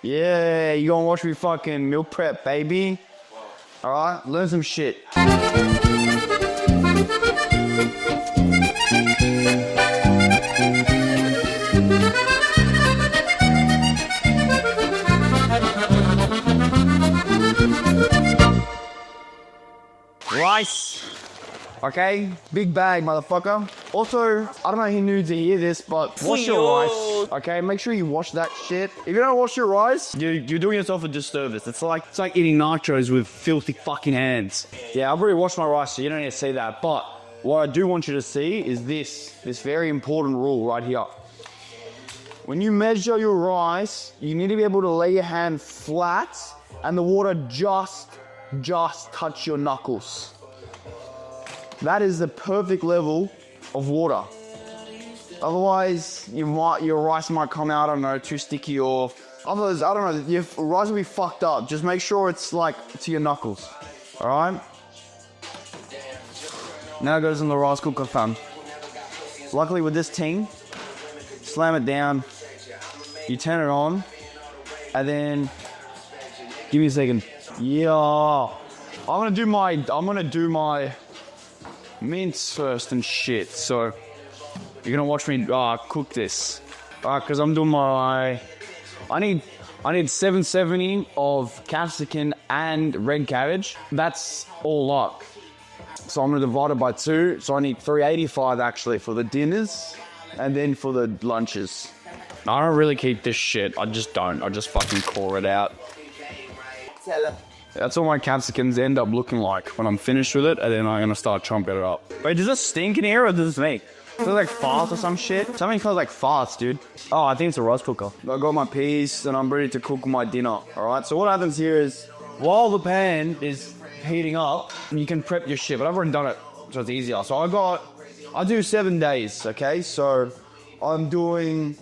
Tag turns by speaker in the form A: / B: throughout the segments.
A: Yeah, you gonna watch me fucking meal prep, baby? Alright, learn some shit. Rice. Okay, big bag, motherfucker. Also, I don't know who needs to hear this, but wash your rice. Okay, make sure you wash that shit. If you don't wash your rice, you're doing yourself a disservice. It's like eating nachos with filthy fucking hands. Yeah, I've already washed my rice, so you don't need to see that. But what I do want you to see is this very important rule right here. When you measure your rice, you need to be able to lay your hand flat and the water just touch your knuckles. That is the perfect level of water. Otherwise, your rice might come out, I don't know, too sticky, or otherwise, I don't know, your rice will be fucked up. Just make sure it's like to your knuckles. Alright? Now it goes in the rice cooker, fam. Luckily with this ting, slam it down, you turn it on, and then give me a second. Yeah. I'm gonna do my mince first and shit, so you're gonna watch me cook this. Because I'm doing I need 770 of capsicum and red cabbage. That's all up. So I'm gonna divide it by 2. So I need 385 actually for the dinners and then for the lunches. I don't really keep this shit. I just fucking core it out. That's what my capsicums end up looking like when I'm finished with it, and then I'm gonna start chomping it up. Wait, does this stink in here or does this make? It smells like farts or some shit. Something smells like farts, dude. Oh, I think it's a rice cooker. I got my peas and I'm ready to cook my dinner. Alright, so what happens here is, while the pan is heating up, you can prep your shit, but I've already done it, so it's easier. So I do 7 days, okay? So I'm doing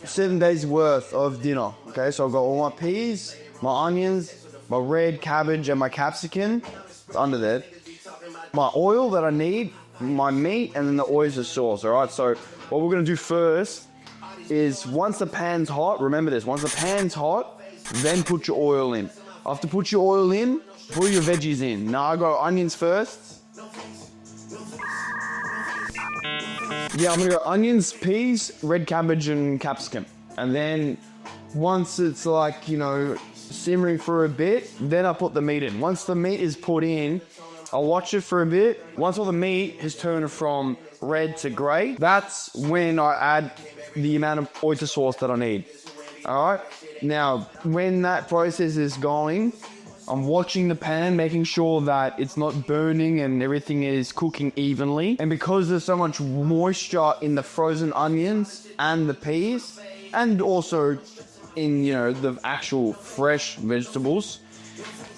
A: 7 days worth of dinner, okay? So I've got all my peas, my onions, my red cabbage and my capsicum. It's under there. My oil that I need, my meat, and then the oyster sauce, alright? So what we're gonna do first is once the pan's hot, remember this, once the pan's hot, then put your oil in. After put your oil in, put your veggies in. Now I go onions first. Yeah, I'm gonna go onions, peas, red cabbage, and capsicum. And then once it's like, you know, simmering for a bit, then I put the meat in. Once the meat is put in, I'll watch it for a bit. Once all the meat has turned from red to grey, that's when I add the amount of oyster sauce that I need. Alright? Now, when that process is going, I'm watching the pan, making sure that it's not burning and everything is cooking evenly. And because there's so much moisture in the frozen onions and the peas, and also in, you know, the actual fresh vegetables,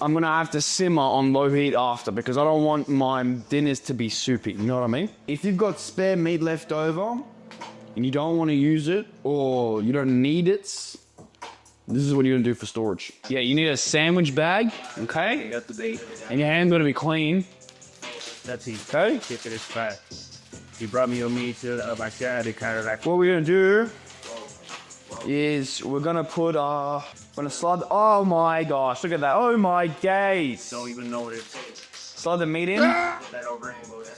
A: I'm gonna have to simmer on low heat after, because I don't want my dinners to be soupy, you know what I mean? If you've got spare meat left over and you don't want to use it, or you don't need it, this is what you're gonna do for storage. Yeah, you need a sandwich bag, okay?
B: You got the bait.
A: And your hand's gonna be clean.
B: That's it.
A: Okay?
B: Keep it fat. You brought me your meat to the backyard. They kind of like.
A: What we're gonna do is we're gonna put gonna slide. Oh my gosh, look at that. Oh my days.
B: Don't even know what it is.
A: Slide the meat in.
B: That over.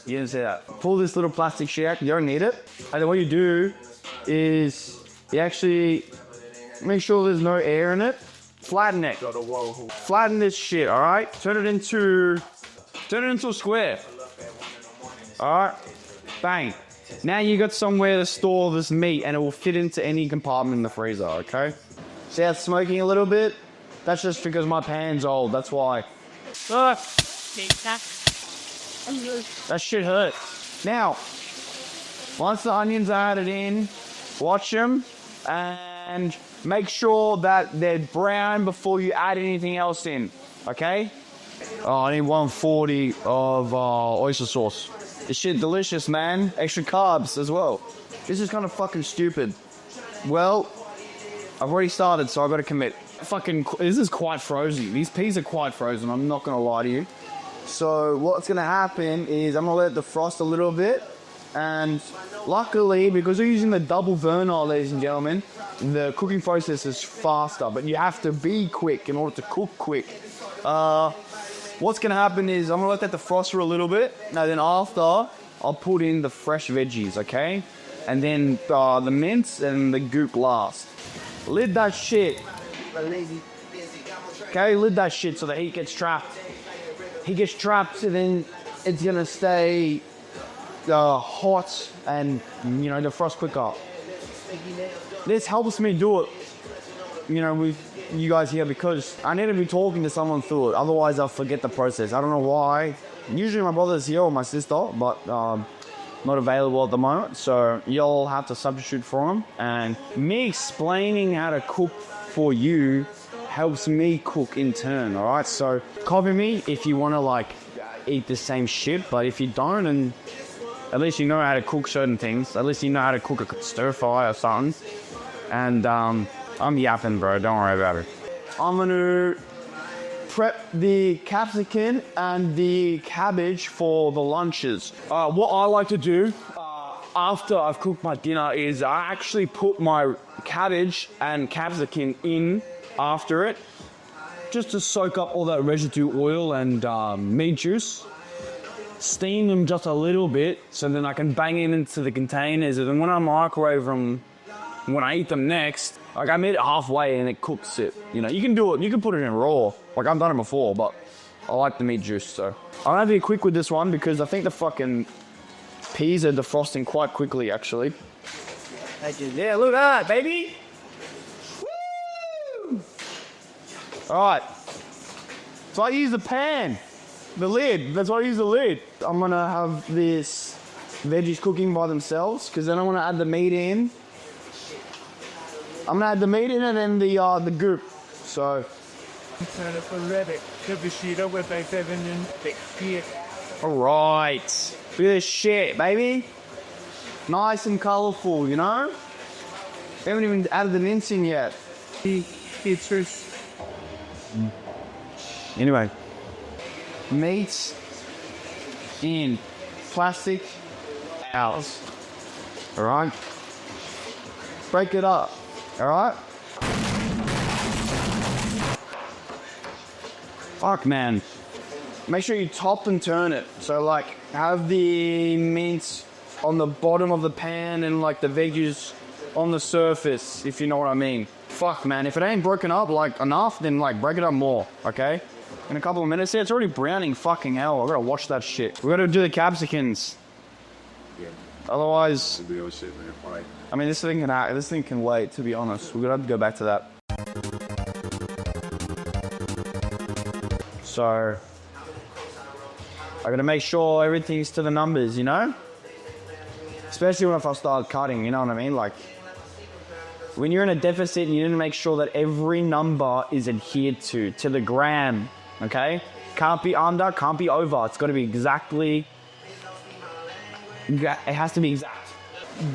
A: You didn't see that. Pull this little plastic shit out, you don't need it. And then what you do is you actually make sure there's no air in it. Flatten it. Flatten this shit, alright? Turn it into a square. Alright? Bang. Now you got somewhere to store this meat and it will fit into any compartment in the freezer, okay? See how it's smoking a little bit? That's just because my pan's old, that's why. Ah. That shit hurts. Now, once the onions are added in, watch them and make sure that they're brown before you add anything else in, okay? Oh, I need 140 of oyster sauce. This shit delicious, man. Extra carbs as well. This is kind of fucking stupid. Well, I've already started, so I've got to commit. This is quite frozen. These peas are quite frozen, I'm not going to lie to you. So what's going to happen is I'm going to let it defrost a little bit, And luckily, because we're using the double Vernal, ladies and gentlemen, the cooking process is faster, but you have to be quick in order to cook quick. What's gonna happen is I'm gonna let that defrost for a little bit, and then after, I'll put in the fresh veggies, okay? And then the mince and the goop last. Lid that shit. Okay, lid that shit so the heat gets trapped. Heat gets trapped, and then it's gonna stay hot and, you know, defrost quicker. This helps me do it, you know, with you guys here, because I need to be talking to someone through it. Otherwise, I'll forget the process. I don't know why. Usually my brother's here or my sister, but not available at the moment. So you'll have to substitute for him. And me explaining how to cook for you helps me cook in turn, all right? So copy me if you want to, like, eat the same shit. But if you don't, and at least you know how to cook certain things. At least you know how to cook a stir fry or something. And I'm yapping, bro. Don't worry about it. I'm gonna prep the capsicum and the cabbage for the lunches. What I like to do after I've cooked my dinner is I actually put my cabbage and capsicum in after it, just to soak up all that residue oil and meat juice. Steam them just a little bit, so then I can bang it into the containers, and then when I microwave them, when I eat them next, like, I made it halfway and it cooks it. You know, you can do it, you can put it in raw. Like, I've done it before, but I like the meat juice, so. I'm gonna be quick with this one because I think the fucking peas are defrosting quite quickly, actually. Yeah, look at that, baby! Woo! Alright. So I use the pan. The lid, that's why I use the lid. I'm gonna have this veggies cooking by themselves, because then I want to add the meat in. I'm gonna add the meat in and then the goop. So. Alright. Look at this shit, baby. Nice and colourful, you know? We haven't even added the mince in yet. Anyway. Meat in plastic towels. Alright? Break it up. Alright? Fuck, man. Make sure you top and turn it. So, like, have the mince on the bottom of the pan and, like, the veggies on the surface, if you know what I mean. Fuck, man. If it ain't broken up, like, enough, then, like, break it up more, okay? In a couple of minutes. Yeah, it's already browning. Fucking hell. I gotta watch that shit. We gotta do the capsicums.
B: Yeah.
A: Otherwise, I mean, this thing can wait, to be honest. We're gonna have to go back to that. So, I gotta make sure everything's to the numbers, you know? Especially when I start cutting, you know what I mean? Like, when you're in a deficit and you didn't make sure that every number is adhered to the gram, okay? Can't be under, can't be over. It's gotta be exactly, it has to be exact.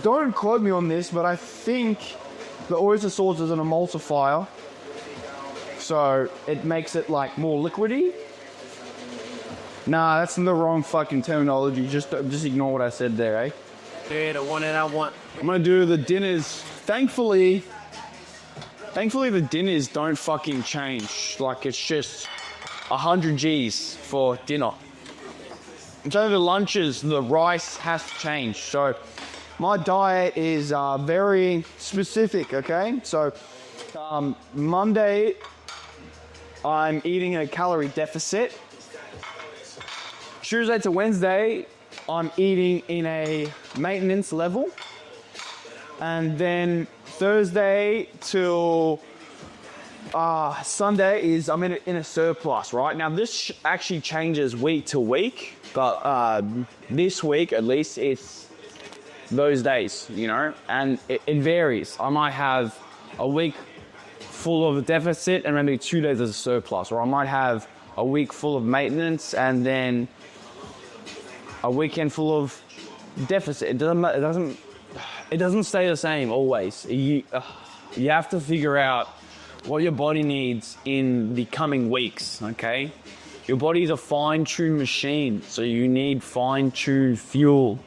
A: Don't quote me on this, but I think the oyster sauce is an emulsifier. So it makes it, like, more liquidy. Nah, that's the wrong fucking terminology. Just ignore what I said there, eh?
B: Yeah, the one that I want.
A: I'm gonna do the dinners. Thankfully the dinners don't fucking change. Like, it's just 100 G's for dinner. In terms of lunches, the rice has to change. So my diet is very specific, okay? So Monday, I'm eating a calorie deficit. Tuesday to Wednesday, I'm eating in a maintenance level. And then Thursday till Sunday is I'm in a surplus, right? Now this actually changes week to week, but this week at least it's those days, you know, and it varies. I might have a week full of a deficit and maybe 2 days as a surplus, or I might have a week full of maintenance and then a weekend full of deficit. It doesn't stay the same always. You have to figure out what your body needs in the coming weeks, okay? Your body is a fine-tuned machine, so you need fine-tuned fuel.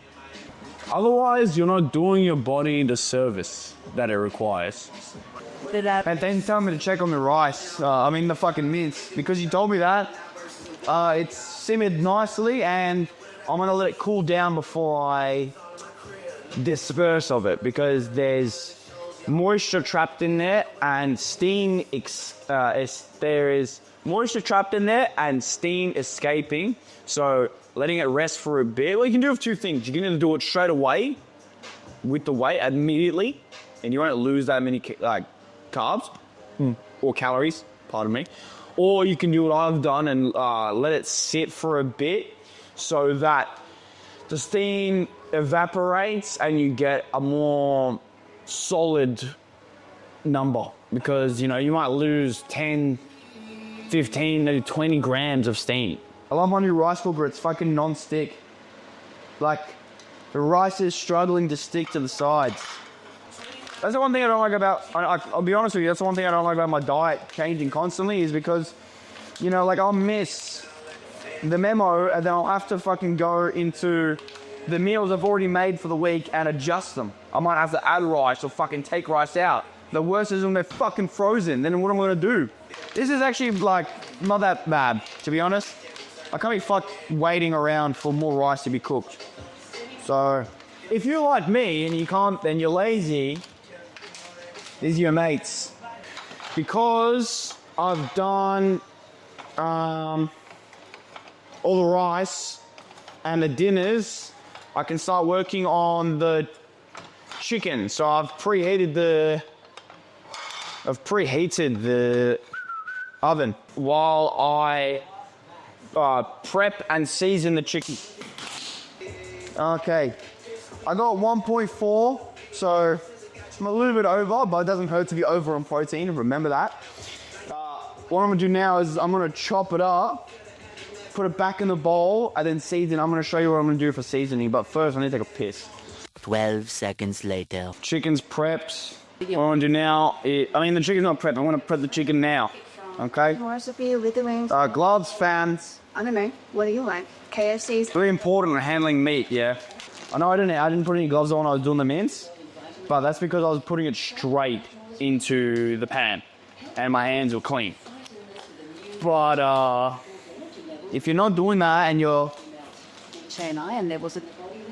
C: Otherwise, you're not doing your body the service that it requires.
A: And then tell me to check on the rice. The fucking mince. Because you told me that. It's simmered nicely and I'm going to let it cool down before I disperse of it. Because there's moisture trapped in there and steam. There is moisture trapped in there and steam escaping. So letting it rest for a bit. Well, you can do two things. You can either do it straight away with the weight immediately and you won't lose that many carbs or calories, pardon me. Or you can do what I've done and let it sit for a bit so that the steam evaporates and you get a more solid number. Because, you might lose 10, 15, maybe 20 grams of steam. I love my new rice cooker. It's fucking non-stick. Like, the rice is struggling to stick to the sides. That's the one thing I don't like about, I'll be honest with you, that's the one thing I don't like about my diet changing constantly is because, I'll miss the memo and then I'll have to fucking go into the meals I've already made for the week and adjust them. I might have to add rice or fucking take rice out. The worst is when they're fucking frozen, then what am I gonna do? This is actually not that bad, to be honest. I can't be waiting around for more rice to be cooked. So, if you're like me and you can't, then you're lazy, these are your mates. Because I've done all the rice and the dinners, I can start working on the chicken. So I've preheated the oven while I prep and season the chicken. Okay, I got 1.4, so I'm a little bit over, but it doesn't hurt to be over on protein, remember that. What I'm gonna do now is I'm gonna chop it up, put it back in the bowl, and then season. I'm gonna show you what I'm gonna do for seasoning, but first I need to take a piss.
D: 12 seconds later.
A: Chicken's prepped. What I'm gonna do now is, the chicken's not prepped, I'm gonna prep the chicken now, okay?
E: Recipe with the wings.
A: Gloves, fans.
E: I don't know. What do you like? KFC's.
A: Very important in handling meat, yeah. I know I didn't put any gloves on when I was doing the mince, but that's because I was putting it straight into the pan and my hands were clean. But if you're not doing that and you're...
E: And there was a...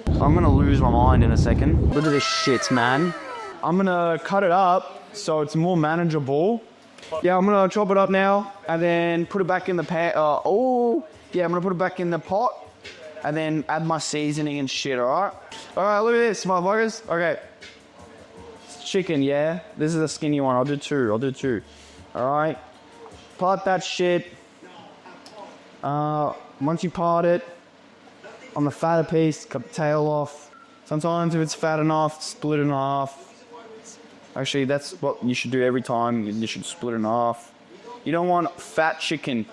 A: I'm gonna lose my mind in a second. Look at this shit, man. I'm gonna cut it up so it's more manageable. Yeah, I'm gonna chop it up now and then put it back in the pan. I'm gonna put it back in the pot and then add my seasoning and shit, alright? Alright, look at this, motherfuckers. Okay. Chicken, yeah? This is a skinny one. I'll do two. Alright. Part that shit. Once you part it, on the fatter piece, cut the tail off. Sometimes if it's fat enough, split it in half. Actually, that's what you should do every time. You should split it in half. You don't want fat chicken.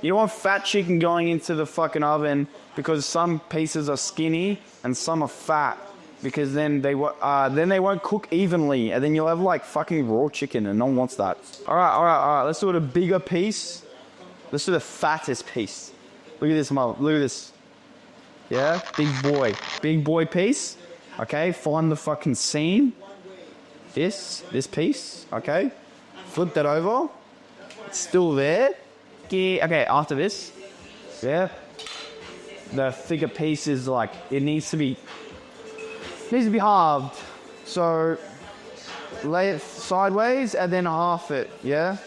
A: You don't want fat chicken going into the fucking oven because some pieces are skinny and some are fat. Because then they won't cook evenly and then you'll have fucking raw chicken and no one wants that. Alright. Let's do it a bigger piece. Let's do the fattest piece. Look at this, look at this. Yeah, big boy piece. Okay, find the fucking seam. This piece, okay. Flip that over. It's still there. Okay, after this, yeah. The thicker piece is it needs to be halved. So lay it sideways and then half it, yeah.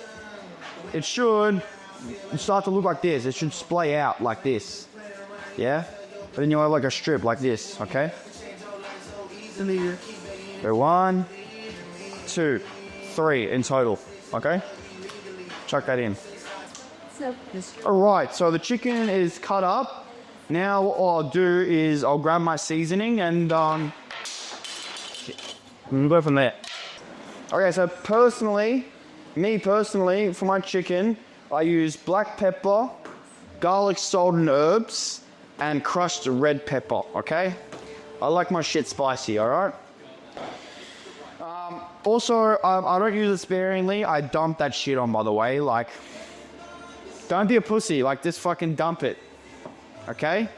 A: It should start to look like this. It should splay out like this, yeah. But then you'll have a strip like this, okay? So 1, 2, 3 in total, okay? Chuck that in. Alright, so the chicken is cut up. Now what I'll do is I'll grab my seasoning and we'll go from there. Okay, so me personally, for my chicken, I use black pepper, garlic, salt and herbs, and crushed red pepper, okay? I like my shit spicy, alright? Also, I don't use it sparingly. I dump that shit on, by the way. Don't be a pussy. Just fucking dump it. Okay?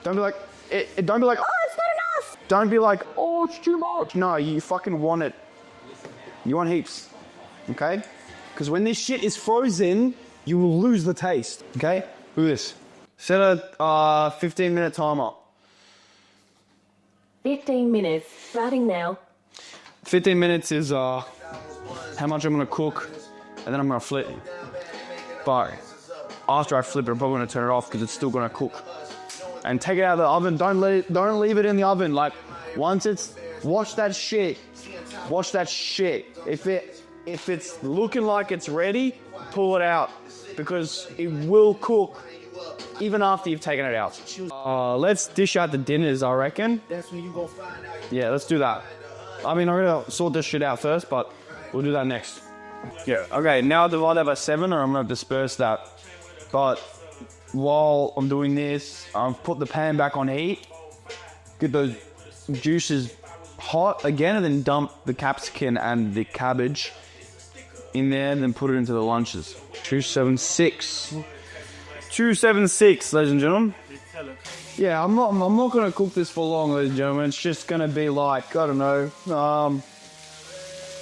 A: Don't be like, oh, it's not Don't be like, oh, it's too much. No, you fucking want it. You want heaps, okay? Because when this shit is frozen, you will lose the taste, okay? Look at this. Set a 15-minute timer.
F: 15 minutes, starting now.
A: 15 minutes is how much I'm gonna cook, and then I'm gonna flip. But after I flip it, I'm probably gonna turn it off because it's still gonna cook. And take it out of the oven. Don't leave it in the oven. Like once it's, watch that shit. Watch that shit. If it's looking like it's ready, pull it out because it will cook even after you've taken it out. Let's dish out the dinners, I reckon.
B: That's when you go find out.
A: Yeah, let's do that. I mean, I'm gonna sort this shit out first, but we'll do that next. Yeah, okay, now divide that by 7 or I'm gonna disperse that. But while I'm doing this, I've put the pan back on heat. Get those juices hot again and then dump the capsicum and the cabbage in there and then put it into the lunches. 276. 276, ladies and gentlemen. Yeah, I'm not gonna cook this for long, ladies and gentlemen. It's just gonna be like, I don't know,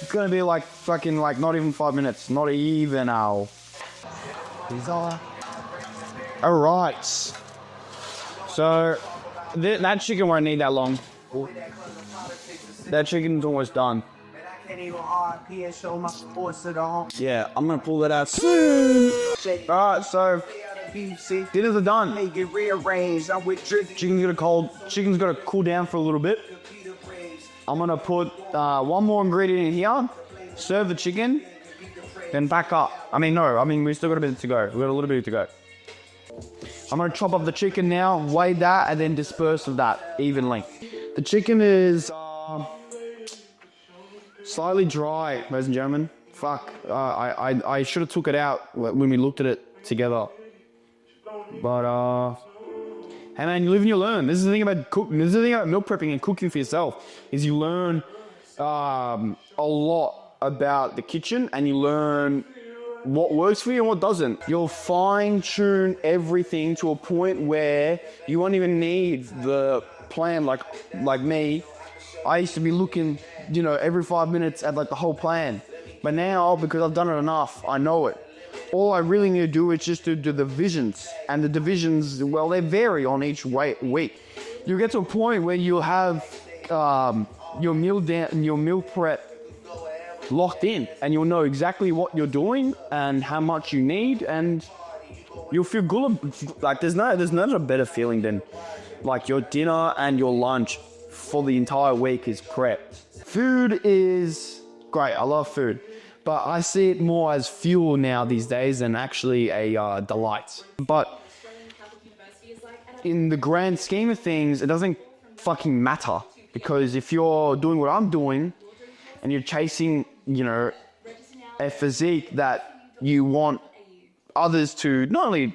A: it's gonna be like fucking like not even 5 minutes, not even now. These are alright. So that chicken won't need that long. That chicken's almost done. Yeah, I'm gonna pull that out soon. Alright, so dinners are done.
B: Get rearranged. I'm with Drizzy.
A: Chicken's gotta cool down for a little bit. I'm gonna put one more ingredient in here. Serve the chicken, then back up. We still got a bit to go. We got a little bit to go. I'm gonna chop up the chicken now, weigh that, and then disperse of that evenly. The chicken is slightly dry, ladies and gentlemen. Fuck, I should have took it out when we looked at it together. But hey man, you live and you learn. This is the thing about cooking. This is the thing about meal prepping and cooking for yourself. Is you learn a lot about the kitchen and you learn what works for you and what doesn't. You'll fine tune everything to a point where you won't even need the plan. Like me, I used to be looking, every 5 minutes at like the whole plan. But now, because I've done it enough, I know it. All I really need to do is just to do the divisions. And the divisions, well, they vary on each week. You'll get to a point where you'll have your meal prep locked in. And you'll know exactly what you're doing and how much you need. And you'll feel good. Like, there's not a better feeling than, like, your dinner and your lunch for the entire week is prepped. Food is great. I love food. But I see it more as fuel now these days than actually a delight. But in the grand scheme of things, it doesn't fucking matter. Because if you're doing what I'm doing and you're chasing, a physique that you want others to not only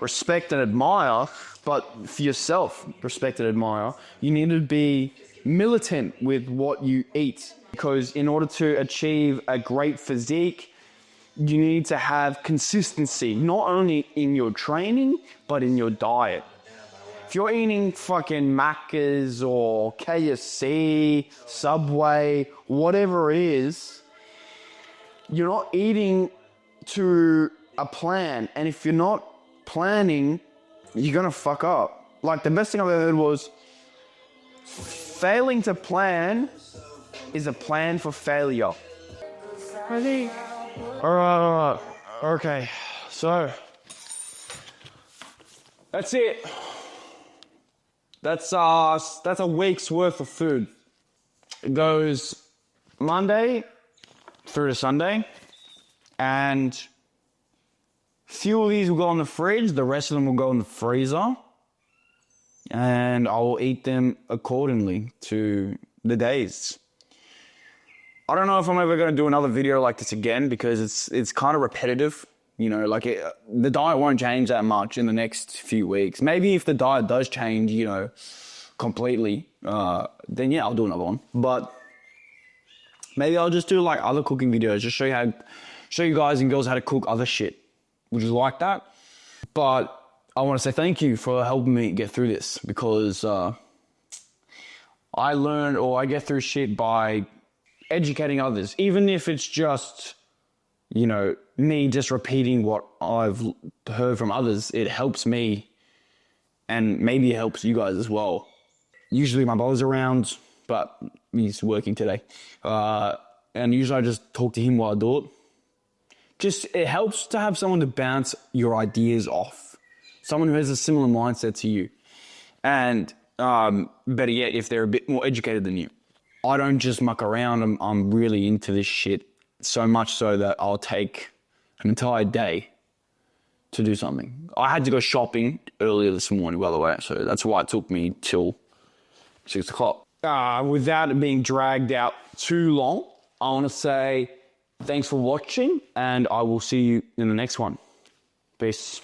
A: respect and admire, but for yourself respect and admire, you need to be militant with what you eat. Because in order to achieve a great physique, you need to have consistency, not only in your training, but in your diet. If you're eating fucking Macca's or KFC, Subway, whatever it is, you're not eating to a plan. And if you're not planning, you're gonna fuck up. Like, the best thing I've ever heard was, failing to plan is a plan for failure. Ready? Alright. Okay. So, that's it. That's a week's worth of food. It goes Monday through to Sunday. And a few of these will go in the fridge. The rest of them will go in the freezer. And I will eat them accordingly to the days. I don't know if I'm ever going to do another video like this again because it's kind of repetitive. The diet won't change that much in the next few weeks. Maybe if the diet does change, completely, then yeah, I'll do another one. But maybe I'll just do like other cooking videos, just show you guys and girls how to cook other shit. Would you like that? But I want to say thank you for helping me get through this because
C: I learn or I get through shit by educating others, even if it's just, you know, me just repeating what I've heard from others. It helps me, and maybe it helps you guys as well. Usually my brother's around, but he's working today. And usually I just talk to him while I do it. Just, it helps to have someone to bounce your ideas off. Someone who has a similar mindset to you. And better yet, if they're a bit more educated than you. I don't just muck around. I'm really into this shit, so much so that I'll take an entire day to do something. I had to go shopping earlier this morning, by the way, so that's why it took me till 6 o'clock. Without it being dragged out too long, I want to say thanks for watching, and I will see you in the next one. Peace.